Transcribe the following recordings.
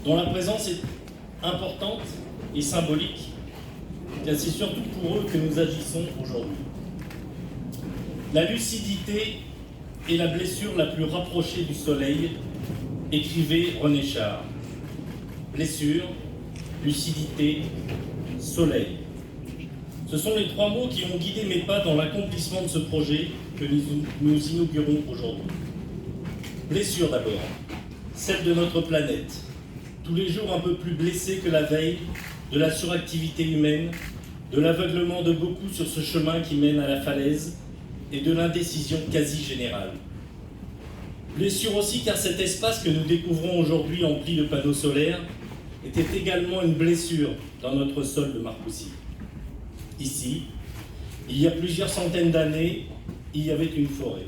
dont la présence est importante et symbolique, car c'est surtout pour eux que nous agissons aujourd'hui. La lucidité est la blessure la plus rapprochée du soleil, écrivait René Char. Blessure, lucidité, soleil. Ce sont les trois mots qui ont guidé mes pas dans l'accomplissement de ce projet que nous inaugurons aujourd'hui. Blessure d'abord, celle de notre planète, tous les jours un peu plus blessée que la veille, de la suractivité humaine, de l'aveuglement de beaucoup sur ce chemin qui mène à la falaise et de l'indécision quasi générale. Blessure aussi car cet espace que nous découvrons aujourd'hui empli de panneaux solaires était également une blessure dans notre sol de Marcoussis. Ici, il y a plusieurs centaines d'années, il y avait une forêt.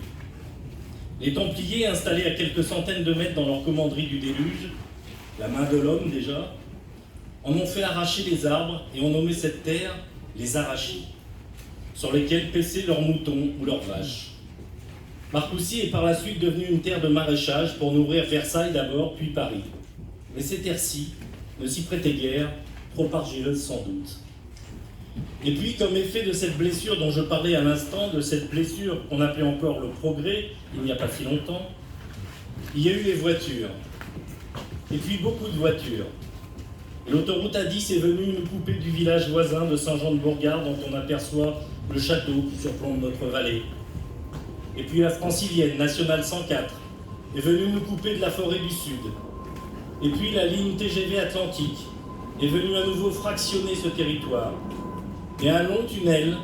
Les Templiers, installés à quelques centaines de mètres dans leur commanderie du déluge, la main de l'homme déjà, en ont fait arracher les arbres et ont nommé cette terre les Arachis, sur lesquels paissaient leurs moutons ou leurs vaches. Marcoussis est par la suite devenue une terre de maraîchage pour nourrir Versailles d'abord, puis Paris. Mais ces terres-ci ne s'y prêtaient guère, trop argileuses sans doute. Et puis, comme effet de cette blessure dont je parlais à l'instant, de cette blessure qu'on appelait encore le progrès, il n'y a pas si longtemps, il y a eu les voitures. Et puis beaucoup de voitures. Et l'autoroute A10 est venue nous couper du village voisin de Saint-Jean-de-Bourgard, dont on aperçoit le château qui surplombe notre vallée. Et puis la francilienne, nationale 104, est venue nous couper de la forêt du Sud. Et puis la ligne TGV Atlantique est venue à nouveau fractionner ce territoire. Et un long tunnel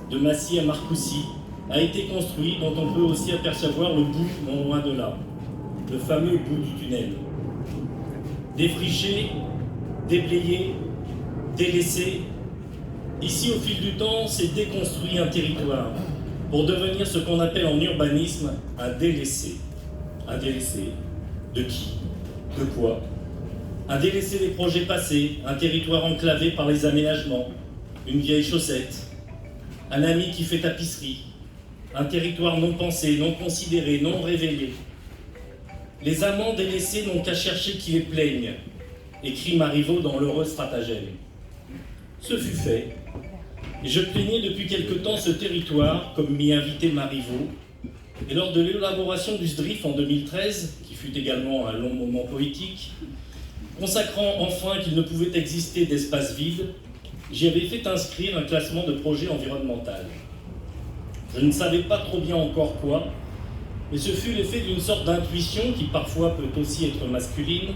de Massy à Marcoussis a été construit, dont on peut aussi apercevoir le bout non loin de là, le fameux bout du tunnel. Défriché, déblayé, délaissé, ici au fil du temps s'est déconstruit un territoire pour devenir ce qu'on appelle en urbanisme un délaissé. Un délaissé de qui? De quoi? Un délaissé des projets passés, un territoire enclavé par les aménagements, une vieille chaussette, un ami qui fait tapisserie, un territoire non pensé, non considéré, non révélé. Les amants délaissés n'ont qu'à chercher qui les plaigne, écrit Marivaux dans l'heureux stratagème. Ce fut fait, et je plaignais depuis quelque temps ce territoire, comme m'y invitait Marivaux, et lors de l'élaboration du SDRIF en 2013, qui fut également un long moment poétique, consacrant enfin qu'il ne pouvait exister d'espace vide, j'y avais fait inscrire un classement de projet environnemental. Je ne savais pas trop bien encore quoi, mais ce fut l'effet d'une sorte d'intuition qui parfois peut aussi être masculine.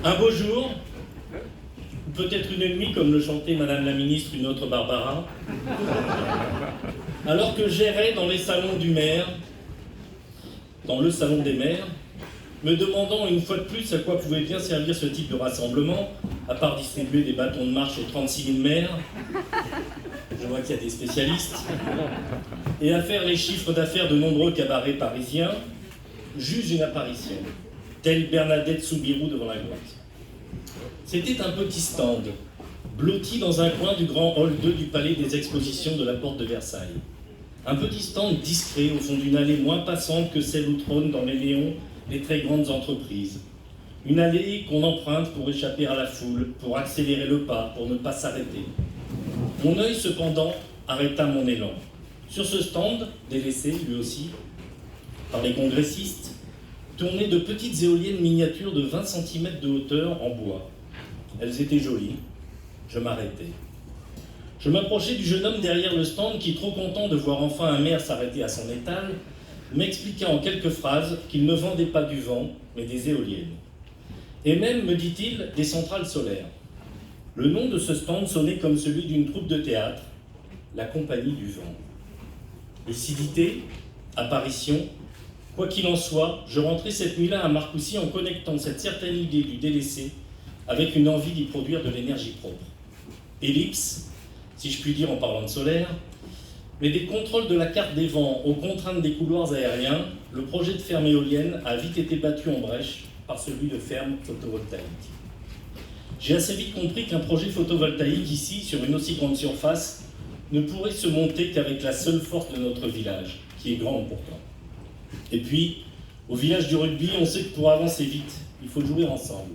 Un beau jour, ou peut-être une nuit, comme le chantait Madame la Ministre, une autre Barbara, alors que j'errais dans les salons du maire, dans le salon des maires, me demandant une fois de plus à quoi pouvait bien servir ce type de rassemblement, à part distribuer des bâtons de marche aux 36 000 maires, je vois qu'il y a des spécialistes, et à faire les chiffres d'affaires de nombreux cabarets parisiens, j'eus une apparition, telle Bernadette Soubirous devant la grotte. C'était un petit stand, blotti dans un coin du grand hall 2 du palais des expositions de la porte de Versailles. Un petit stand discret au fond d'une allée moins passante que celle où trônent dans les néons les très grandes entreprises. Une allée qu'on emprunte pour échapper à la foule, pour accélérer le pas, pour ne pas s'arrêter. Mon œil, cependant, arrêta mon élan. Sur ce stand, délaissé lui aussi, par les congressistes, tournaient de petites éoliennes miniatures de 20 cm de hauteur en bois. Elles étaient jolies. Je m'arrêtai. Je m'approchai du jeune homme derrière le stand qui, trop content de voir enfin un maire s'arrêter à son étal, m'expliqua en quelques phrases qu'il ne vendait pas du vent, mais des éoliennes. Et même, me dit-il, des centrales solaires. Le nom de ce stand sonnait comme celui d'une troupe de théâtre, la Compagnie du Vent. Lucidité, apparition, quoi qu'il en soit, je rentrai cette nuit-là à Marcoussis en connectant cette certaine idée du délaissé avec une envie d'y produire de l'énergie propre. Ellipse, si je puis dire en parlant de solaire, mais des contrôles de la carte des vents aux contraintes des couloirs aériens, le projet de ferme éolienne a vite été battu en brèche par celui de ferme photovoltaïque. J'ai assez vite compris qu'un projet photovoltaïque ici, sur une aussi grande surface, ne pourrait se monter qu'avec la seule force de notre village, qui est grande pourtant. Et puis, Au village du rugby, on sait que pour avancer vite, il faut jouer ensemble.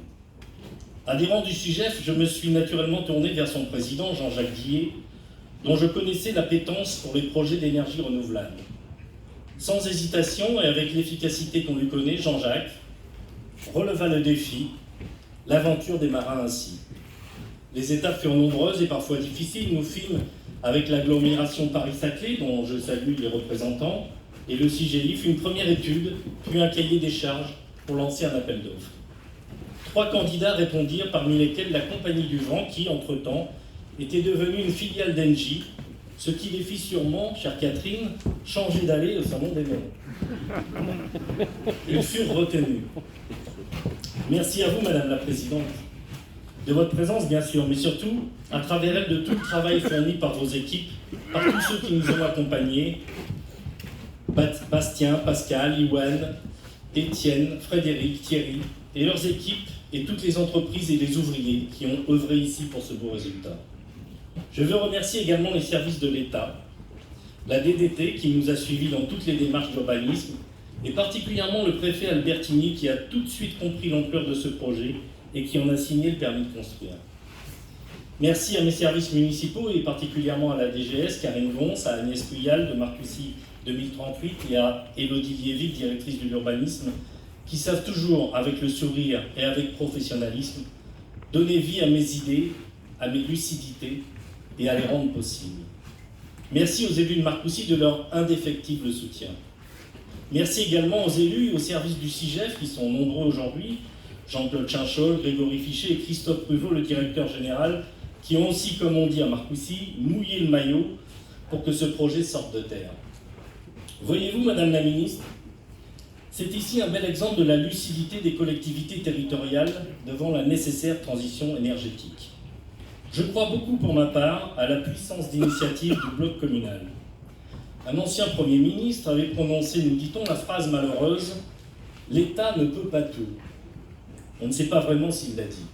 Adhérent du SUGEF, je me suis naturellement tourné vers son président, Jean-Jacques Guillet, dont je connaissais l'appétence pour les projets d'énergie renouvelable. Sans hésitation et avec l'efficacité qu'on lui connaît, Jean-Jacques releva le défi, l'aventure démarra ainsi. Les étapes furent nombreuses et parfois difficiles. Nous fîmes avec l'agglomération Paris-Saclay, dont je salue les représentants, et le CIGEIF, une première étude, puis un cahier des charges pour lancer un appel d'offres. 3 candidats répondirent, parmi lesquels la Compagnie du Vent, qui, entre-temps, était devenue une filiale d'Engie, ce qui les fit sûrement, chère Catherine, changer d'aller au Salon des Mers. Ils furent retenus. Merci à vous, Madame la Présidente, de votre présence, bien sûr, mais surtout, à travers elle, de tout le travail fourni par vos équipes, par tous ceux qui nous ont accompagnés, Bastien, Pascal, Iwan, Étienne, Frédéric, Thierry, et leurs équipes, et toutes les entreprises et les ouvriers qui ont œuvré ici pour ce beau résultat. Je veux remercier également les services de l'État, la DDT qui nous a suivis dans toutes les démarches d'urbanisme, et particulièrement le préfet Albertini qui a tout de suite compris l'ampleur de ce projet et qui en a signé le permis de construire. Merci à mes services municipaux et particulièrement à la DGS, Karine Vons, à Agnès Puyal de Marcoussis 2038 et à Élodie Liéville, directrice de l'urbanisme, qui savent toujours, avec le sourire et avec professionnalisme, donner vie à mes idées, à mes lucidités et à les rendre possibles. Merci aux élus de Marcoussis de leur indéfectible soutien. Merci également aux élus et aux services du CIGEF qui sont nombreux aujourd'hui, Jean-Claude Chinchol, Grégory Fichet et Christophe Pruvot, le directeur général, qui ont aussi, comme on dit à Marcoussis, mouillé le maillot pour que ce projet sorte de terre. Voyez-vous, Madame la Ministre, c'est ici un bel exemple de la lucidité des collectivités territoriales devant la nécessaire transition énergétique. Je crois beaucoup, pour ma part, à la puissance d'initiative du bloc communal. Un ancien Premier ministre avait prononcé, nous dit-on, la phrase malheureuse « L'État ne peut pas tout ». On ne sait pas vraiment s'il l'a dit.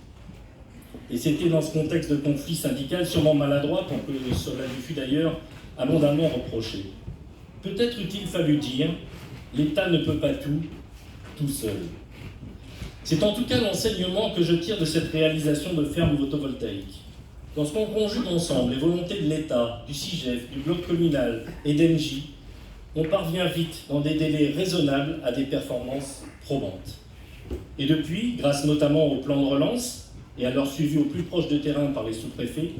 Et c'était dans ce contexte de conflit syndical sûrement maladroit, pour que cela lui fût d'ailleurs abondamment reproché. Peut-être eût-il fallu dire « L'État ne peut pas tout, tout seul ». C'est en tout cas l'enseignement que je tire de cette réalisation de fermes photovoltaïques. Lorsqu'on conjugue ensemble les volontés de l'État, du CIGEF, du bloc communal et d'Engie, on parvient vite, dans des délais raisonnables, à des performances probantes. Et depuis, grâce notamment au plan de relance et à leur suivi au plus proche de terrain par les sous-préfets,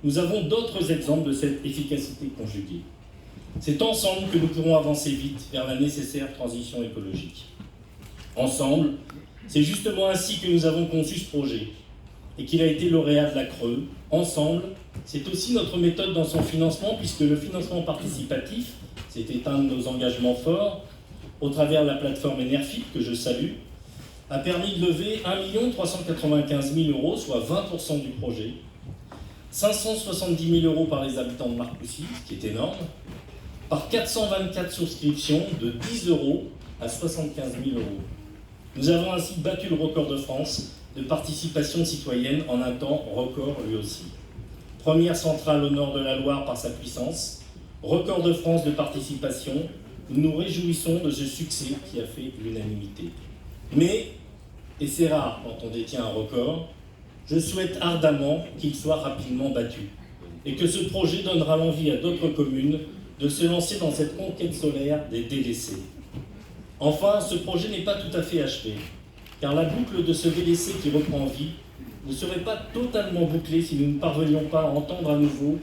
nous avons d'autres exemples de cette efficacité conjuguée. C'est ensemble que nous pourrons avancer vite vers la nécessaire transition écologique. Ensemble, c'est justement ainsi que nous avons conçu ce projet et qu'il a été lauréat de la Creux. Ensemble, c'est aussi notre méthode dans son financement, puisque le financement participatif, c'était un de nos engagements forts, au travers de la plateforme Enerfip, que je salue, a permis de lever 1 395 000 €, soit 20% du projet, 570 000 € par les habitants de Marcoussis, ce qui est énorme, par 424 souscriptions de 10 € à 75 000 €. Nous avons ainsi battu le record de France de participation citoyenne en un temps record lui aussi. Première centrale au nord de la Loire par sa puissance, record de France de participation, nous nous réjouissons de ce succès qui a fait l'unanimité. Mais, et c'est rare quand on détient un record, je souhaite ardemment qu'il soit rapidement battu et que ce projet donnera l'envie à d'autres communes de se lancer dans cette conquête solaire des délaissés. Enfin, ce projet n'est pas tout à fait achevé, car la boucle de ce délaissé qui reprend vie ne serait pas totalement bouclée si nous ne parvenions pas à entendre à nouveau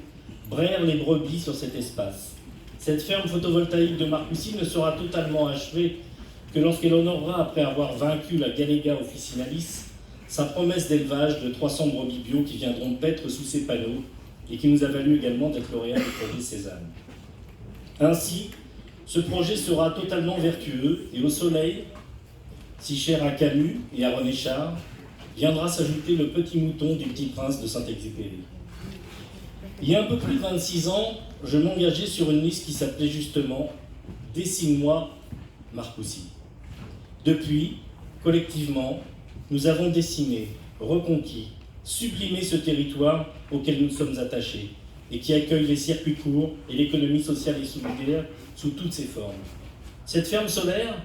braire les brebis sur cet espace. Cette ferme photovoltaïque de Marcoussis ne sera totalement achevée que lorsqu'elle honorera, après avoir vaincu la Galega officinalis, sa promesse d'élevage de 300 brebis bio qui viendront paître sous ses panneaux et qui nous a valu également d'être lauréat du projet Cézanne. Ainsi, ce projet sera totalement vertueux et au soleil, si cher à Camus et à René Char, viendra s'ajouter le petit mouton du Petit Prince de Saint-Exupéry. Il y a un peu plus de 26 ans, je m'engageais sur une liste qui s'appelait justement « Dessine-moi Marcoussis ». Depuis, collectivement, nous avons dessiné, reconquis, sublimé ce territoire auquel nous sommes attachés et qui accueille les circuits courts et l'économie sociale et solidaire sous toutes ses formes. Cette ferme solaire,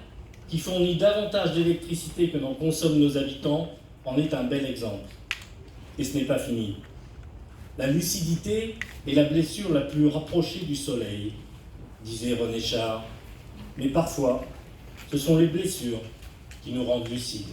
qui fournit davantage d'électricité que n'en consomment nos habitants, en est un bel exemple. Et ce n'est pas fini. La lucidité est la blessure la plus rapprochée du soleil, disait René Char. Mais parfois, ce sont les blessures qui nous rendent lucides.